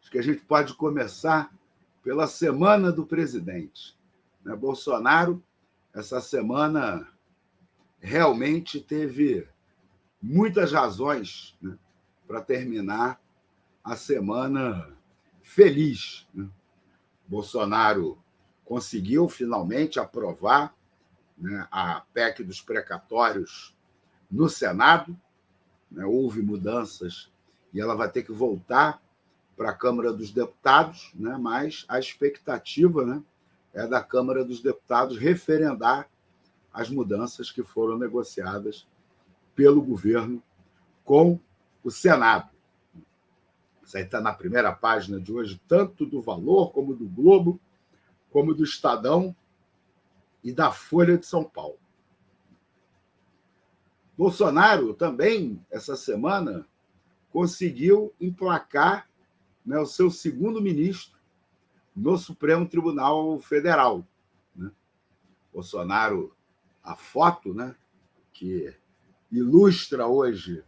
Acho que a gente pode começar pela semana do presidente. Bolsonaro, essa semana, realmente teve muitas razões, para terminar a semana feliz. Bolsonaro conseguiu finalmente aprovar, a PEC dos precatórios no Senado. Houve mudanças e ela vai ter que voltar para a Câmara dos Deputados, mas a expectativa, é da Câmara dos Deputados referendar as mudanças que foram negociadas pelo governo com o Senado. Isso aí está na primeira página de hoje, tanto do Valor, como do Globo, como do Estadão e da Folha de São Paulo. Bolsonaro também, essa semana, conseguiu emplacar, o seu segundo ministro no Supremo Tribunal Federal. Bolsonaro, a foto, que ilustra hoje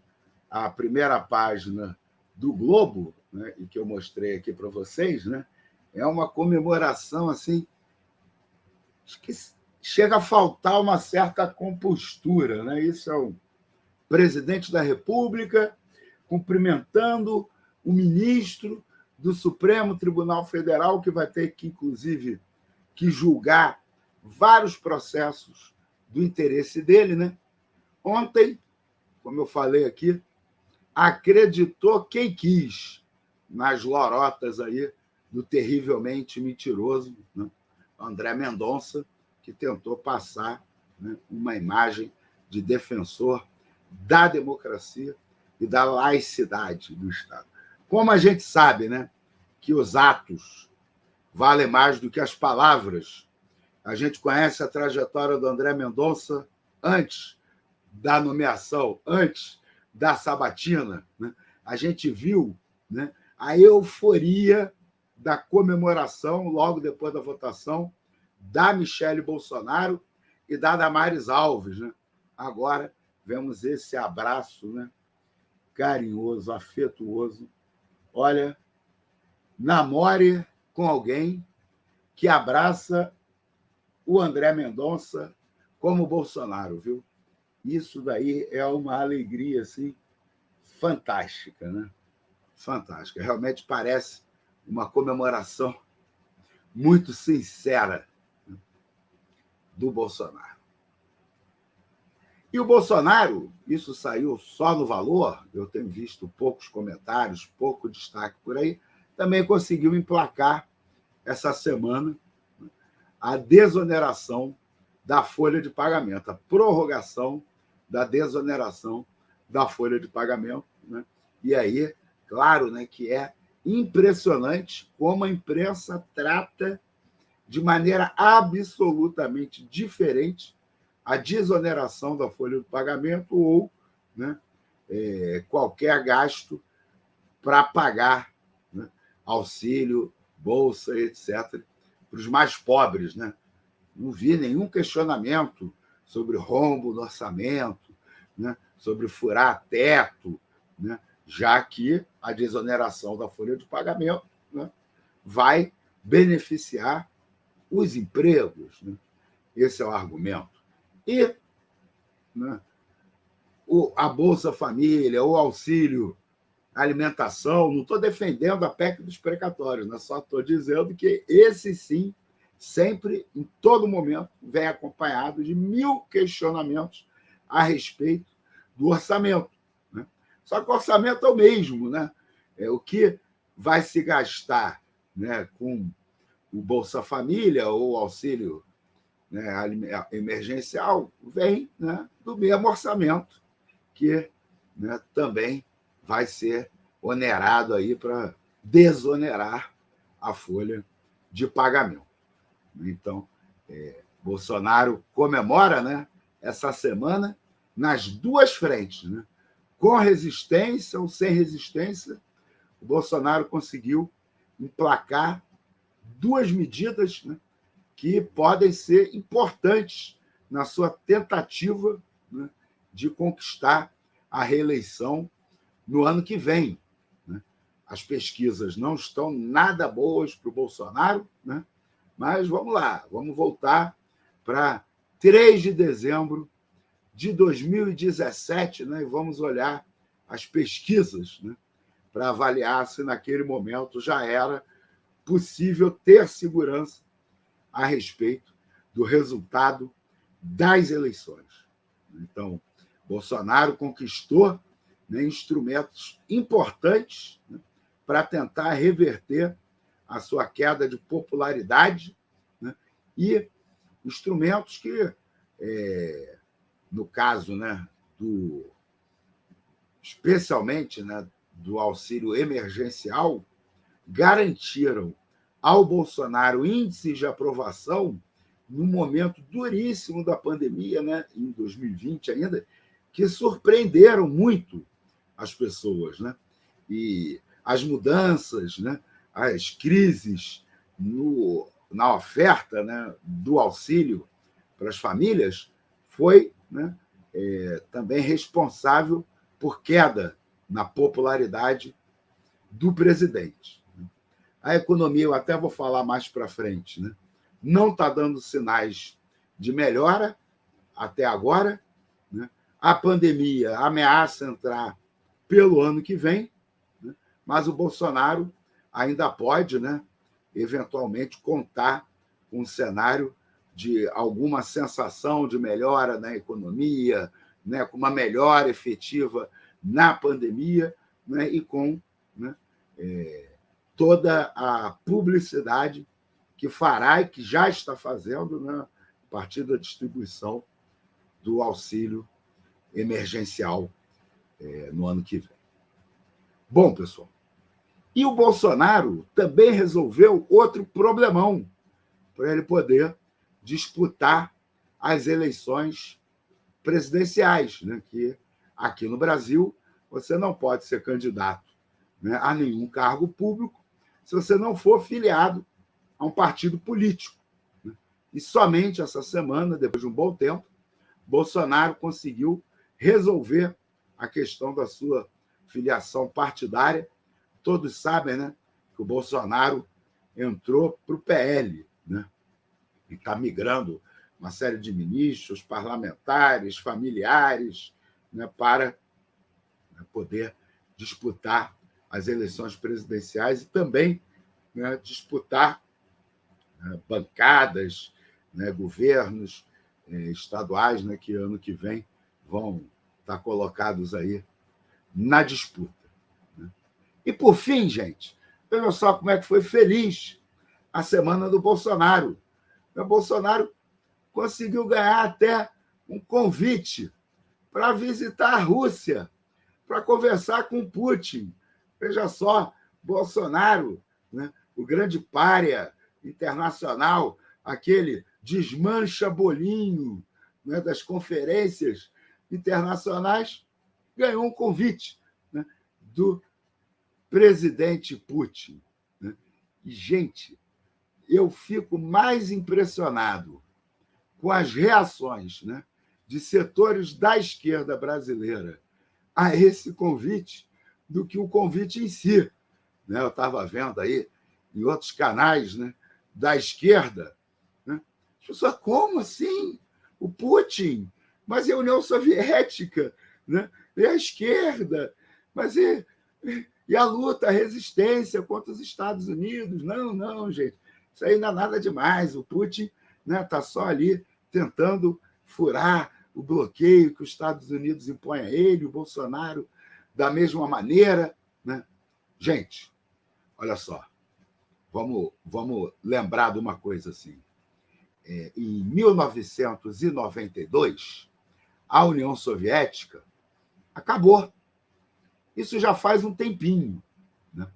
a primeira página do Globo, e que eu mostrei aqui para vocês, é uma comemoração assim, que chega a faltar uma certa compostura. Isso é o presidente da República cumprimentando o ministro do Supremo Tribunal Federal, que vai ter que, inclusive, que julgar vários processos do interesse dele. Ontem, como eu falei aqui, acreditou quem quis nas lorotas aí do terrivelmente mentiroso André Mendonça, que tentou passar uma imagem de defensor da democracia e da laicidade do Estado. Como a gente sabe, que os atos valem mais do que as palavras, a gente conhece a trajetória do André Mendonça antes da nomeação, antes da sabatina. A gente viu a euforia da comemoração, logo depois da votação, da Michele Bolsonaro e da Damares Alves. Agora, vemos esse abraço carinhoso, afetuoso. Olha, namore com alguém que abraça o André Mendonça como o Bolsonaro, viu? Isso daí é uma alegria assim, fantástica. Fantástica. Realmente parece uma comemoração muito sincera do Bolsonaro. E o Bolsonaro, isso saiu só no Valor, eu tenho visto poucos comentários, pouco destaque por aí, também conseguiu emplacar essa semana a desoneração da folha de pagamento, a prorrogação da desoneração da folha de pagamento. E aí, claro, que é impressionante como a imprensa trata de maneira absolutamente diferente a desoneração da folha de pagamento ou qualquer gasto para pagar auxílio, bolsa, etc., para os mais pobres. Não vi nenhum questionamento sobre rombo no orçamento, sobre furar teto, já que a desoneração da folha de pagamento vai beneficiar os empregos. Esse é o argumento. E a Bolsa Família, o auxílio alimentação, não estou defendendo a PEC dos precatórios, só estou dizendo que esse sim, sempre, em todo momento, vem acompanhado de 1000 questionamentos a respeito do orçamento. Só que o orçamento é o mesmo. É o que vai se gastar com o Bolsa Família ou o auxílio emergencial vem do mesmo orçamento, que também vai ser onerado aí para desonerar a folha de pagamento. Então, Bolsonaro comemora essa semana nas duas frentes. Com resistência ou sem resistência, o Bolsonaro conseguiu emplacar duas medidas que podem ser importantes na sua tentativa de conquistar a reeleição no ano que vem. as pesquisas não estão nada boas para o Bolsonaro, né? Mas vamos lá, vamos voltar para 3 de dezembro de 2017, né? E vamos olhar as pesquisas, né? Para avaliar se naquele momento já era possível ter segurança a respeito do resultado das eleições. Então, Bolsonaro conquistou, né, instrumentos importantes, né, para tentar reverter a sua queda de popularidade, né, e instrumentos que, no caso, né, especialmente, né, do auxílio emergencial, garantiram ao Bolsonaro índices de aprovação no momento duríssimo da pandemia, né, em 2020 ainda, que surpreenderam muito as pessoas, né? E as mudanças, né, as crises na oferta, né, do auxílio para as famílias foi, né, também responsável por queda na popularidade do presidente. A economia, eu até vou falar mais para frente, né, não está dando sinais de melhora até agora, né? A pandemia ameaça entrar pelo ano que vem, né? Mas o Bolsonaro ainda pode, né, eventualmente, contar com um cenário de alguma sensação de melhora na economia, né, com uma melhora efetiva na pandemia, né, e com, né, toda a publicidade que fará e que já está fazendo, né, a partir da distribuição do auxílio emergencial no ano que vem. Bom, pessoal, e o Bolsonaro também resolveu outro problemão para ele poder disputar as eleições presidenciais, né? Que aqui no Brasil você não pode ser candidato, né, a nenhum cargo público se você não for filiado a um partido político, né? E somente essa semana, depois de um bom tempo, Bolsonaro conseguiu resolver a questão da sua filiação partidária. Todos sabem, né, que o Bolsonaro entrou para o PL, né, e está migrando uma série de ministros, parlamentares, familiares, né, para poder disputar as eleições presidenciais e também, né, disputar, né, bancadas, né, governos estaduais, né, que ano que vem vão estar colocados aí na disputa, né? E, por fim, gente, veja só como é que foi feliz a semana do Bolsonaro. O Bolsonaro conseguiu ganhar até um convite para visitar a Rússia, para conversar com Putin. Veja só, Bolsonaro, né, o grande pária internacional, aquele desmancha-bolinho, né, das conferências internacionais, ganhou um convite, né, do presidente Putin, né? E, gente, eu fico mais impressionado com as reações, né, de setores da esquerda brasileira a esse convite do que o convite em si, né? Eu estava vendo aí em outros canais, né, da esquerda, né? As pessoas, como assim? O Putin? Mas é a União Soviética, né? E a esquerda? Mas e a luta, a resistência contra os Estados Unidos? Não, não, gente. Isso aí não é nada demais. O Putin, né, está só ali tentando furar o bloqueio que os Estados Unidos impõem a ele, o Bolsonaro, da mesma maneira, né? Gente, olha só, vamos lembrar de uma coisa assim. Em 1992, a União Soviética acabou. Isso já faz um tempinho, né?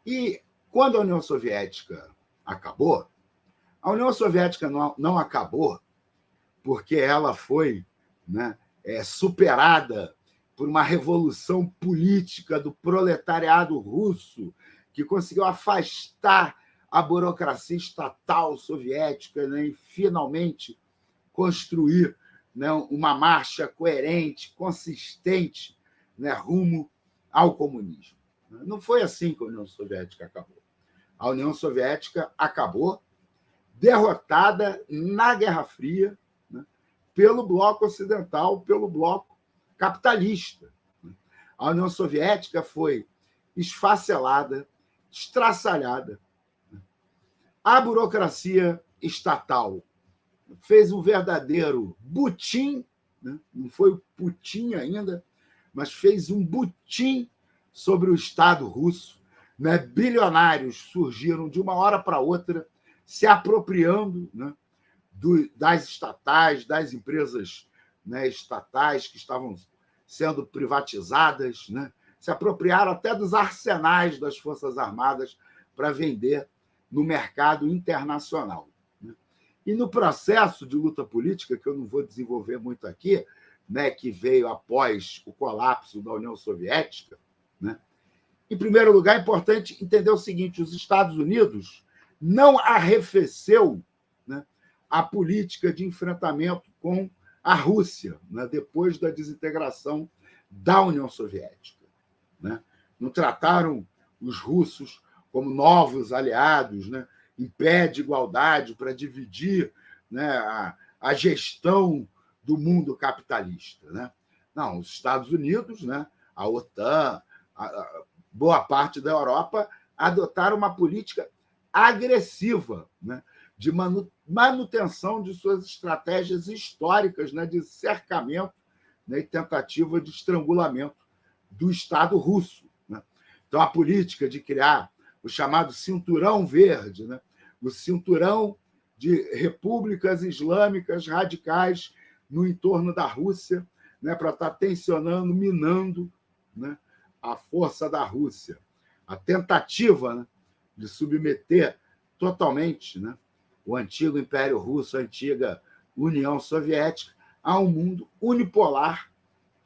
E quando a União Soviética acabou, a União Soviética não acabou porque ela foi, né, superada por uma revolução política do proletariado russo que conseguiu afastar a burocracia estatal soviética, né, e finalmente construir, né, uma marcha coerente, consistente, né, rumo ao comunismo. Não foi assim que a União Soviética acabou. A União Soviética acabou derrotada na Guerra Fria, né, pelo bloco ocidental, pelo bloco capitalista. A União Soviética foi esfacelada, estraçalhada. A burocracia estatal fez um verdadeiro butim, né? Não foi o Putin ainda, mas fez um butim sobre o Estado russo. Né? Bilionários surgiram de uma hora para outra, se apropriando, né, das estatais, das empresas, né, estatais que estavam sendo privatizadas, né? Se apropriaram até dos arsenais das Forças Armadas para vender no mercado internacional. Né? E no processo de luta política, que eu não vou desenvolver muito aqui, né, que veio após o colapso da União Soviética, né? Em primeiro lugar, é importante entender o seguinte: os Estados Unidos não arrefeceu, né, a política de enfrentamento com a Rússia, né, depois da desintegração da União Soviética. Né? Não trataram os russos como novos aliados, né, em pé de igualdade para dividir, né, a gestão do mundo capitalista. Né? Não, os Estados Unidos, né, a OTAN, boa parte da Europa adotaram uma política agressiva, né, de manutenção de suas estratégias históricas, né, de cercamento, né, e tentativa de estrangulamento do Estado russo. Né? Então, a política de criar o chamado cinturão verde, né, o cinturão de repúblicas islâmicas radicais no entorno da Rússia, né, para estar tensionando, minando, né, a força da Rússia. A tentativa, né, de submeter totalmente, né, o antigo Império Russo, a antiga União Soviética, a um mundo unipolar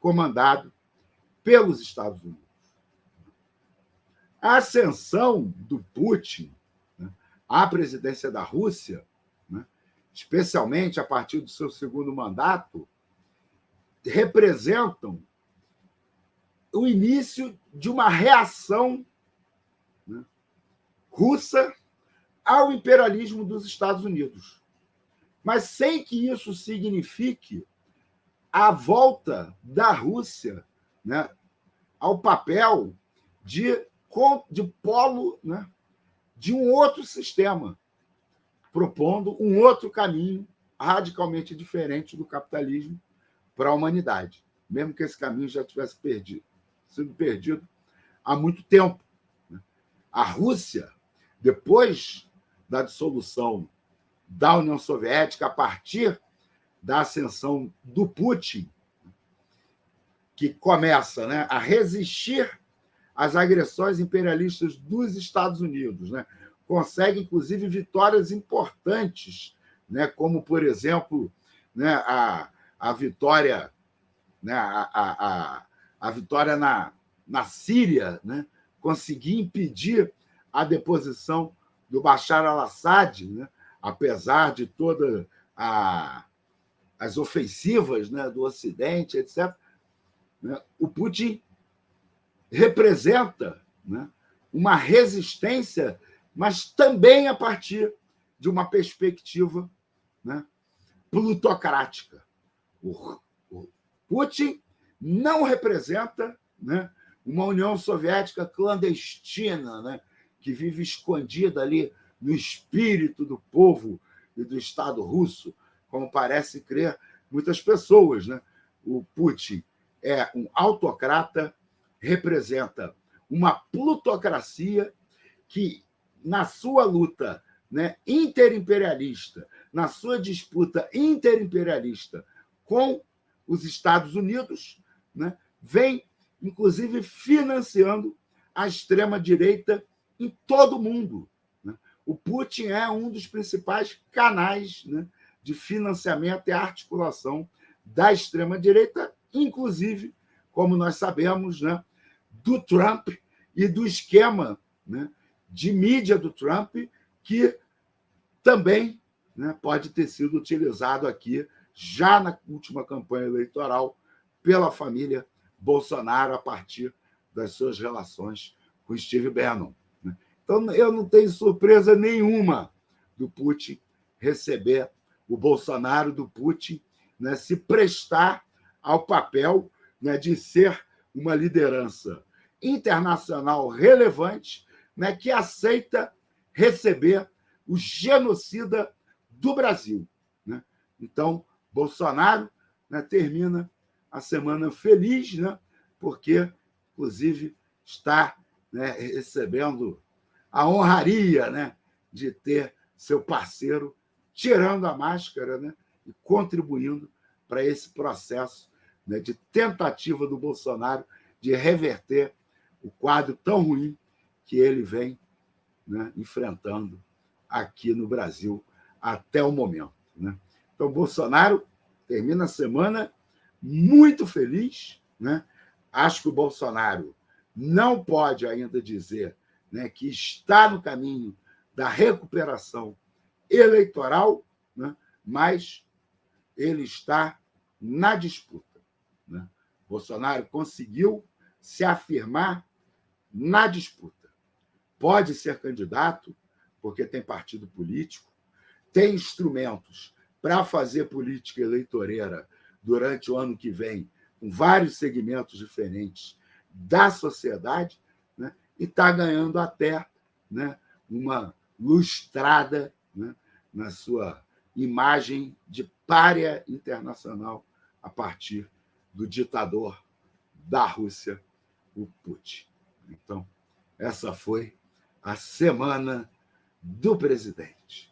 comandado pelos Estados Unidos. A ascensão do Putin, né, à presidência da Rússia, né, especialmente a partir do seu segundo mandato, representam o início de uma reação, né, russa ao imperialismo dos Estados Unidos, mas sem que isso signifique a volta da Rússia, né, ao papel de polo, né, de um outro sistema, propondo um outro caminho radicalmente diferente do capitalismo para a humanidade, mesmo que esse caminho já tivesse sido perdido há muito tempo. A Rússia, depois da dissolução da União Soviética, a partir da ascensão do Putin, que começa, né, a resistir às agressões imperialistas dos Estados Unidos, né, consegue, inclusive, vitórias importantes, né, como, por exemplo, né, a vitória, né, a vitória na Síria, né, conseguir impedir a deposição do Bashar al-Assad, né, apesar de todas as ofensivas, né, do Ocidente, etc. Né, o Putin representa, né, uma resistência, mas também a partir de uma perspectiva, né, plutocrática. O Putin não representa, né, uma União Soviética clandestina, né, que vive escondida ali no espírito do povo e do Estado russo, como parece crer muitas pessoas. Né? O Putin é um autocrata, representa uma plutocracia que, na sua luta, né, interimperialista, na sua disputa interimperialista com os Estados Unidos, né, vem, inclusive, financiando a extrema-direita em todo o mundo. Né? O Putin é um dos principais canais, né, de financiamento e articulação da extrema-direita, inclusive, como nós sabemos, né, do Trump e do esquema, né, de mídia do Trump, que também, né, pode ter sido utilizado aqui, já na última campanha eleitoral, pela família Bolsonaro, a partir das suas relações com Steve Bannon. Né? Então, eu não tenho surpresa nenhuma do Putin receber o Bolsonaro, do Putin, né, se prestar ao papel, né, de ser uma liderança internacional relevante, né, que aceita receber o genocida do Brasil. Né? Então, Bolsonaro, né, termina a semana feliz, né, porque, inclusive, está, né, recebendo a honraria, né, de ter seu parceiro tirando a máscara, né, e contribuindo para esse processo, né, de tentativa do Bolsonaro de reverter o quadro tão ruim que ele vem, né, enfrentando aqui no Brasil até o momento. Né? Então, Bolsonaro termina a semana muito feliz. Né? Acho que o Bolsonaro não pode ainda dizer, né, que está no caminho da recuperação eleitoral, né, mas ele está na disputa. Né? Bolsonaro conseguiu se afirmar na disputa. Pode ser candidato, porque tem partido político, tem instrumentos para fazer política eleitoreira durante o ano que vem, com vários segmentos diferentes da sociedade, né? E está ganhando até, né, uma lustrada, né, na sua imagem de pária internacional a partir do ditador da Rússia, o Putin. Então, essa foi a semana do presidente.